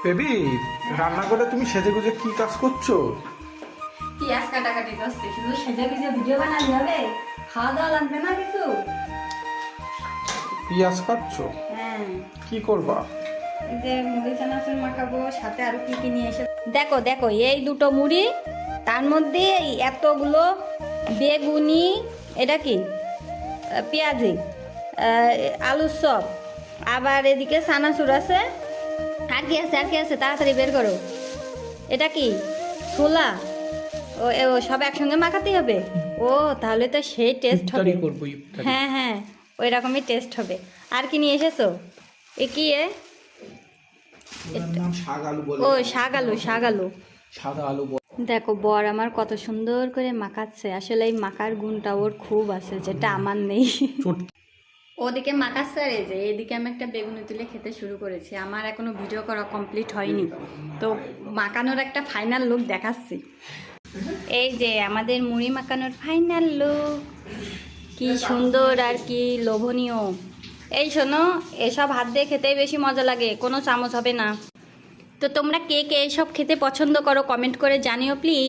Baby, রান্নাঘরে তুমি সেজেগুজে কি কাজ করছো? পেঁয়াজ কাটাকাটি করছে। শুধু সেজে গুজে ভিডিও বানালে হবে? খাওয়া দাওয়া লাগবে না কিছু? পেঁয়াজ কাটছো? হ্যাঁ, কি করবা? এই যে মুড়ি চানাচুর মাখাবো, সাথে আরো কি কি নিয়ে এসে দেখো দেখো, এই দুটো মুড়ি, তার মধ্যে এই এতগুলো বেগুনি, এটা কি পেঁয়াজি, আলুর চপ, আবার এদিকে চানাচুর আছে। আর কি আছে, আর কি আছে, তাড়াতাড়ি বের করো। এটা কি ছোলা? ও সব একসঙ্গে মাখাতেই হবে? ও তাহলে তো সেই টেস্ট হবে। ইফতারি করবো, ইফতারি। হ্যাঁ হ্যাঁ, ওই রকমই টেস্ট হবে। আর কি নিয়ে এসেছো? এ কি এ? ওনার নাম শাক আলু বলে। ও শাক আলু, শাক আলু। সাদা আলু বলে। দেখো বর আমার কত সুন্দর করে মাখাচ্ছে। আসলে এই মাখার গুণটা ওর খুব আছে, যেটা আমার নেই। ওদিকে মাখাচ্ছে আর এই যে এদিকে আমি একটা বেগুনি তুলে খেতে শুরু করেছি। আমার এখনো ভিডিও করা কমপ্লিট হয়নি, তো মাখানোর একটা ফাইনাল লুক দেখাচ্ছি। এই যে আমাদের মুড়ি মাখানোর ফাইনাল লুক, কি সুন্দর আর কি লোভনীয়। এই শোনো, এসব হাত দিয়ে খেতেই বেশি মজা লাগে, কোনো চামচ হবে না। তো তোমরা কে কে এসব খেতে পছন্দ করো কমেন্ট করে জানিও প্লিজ।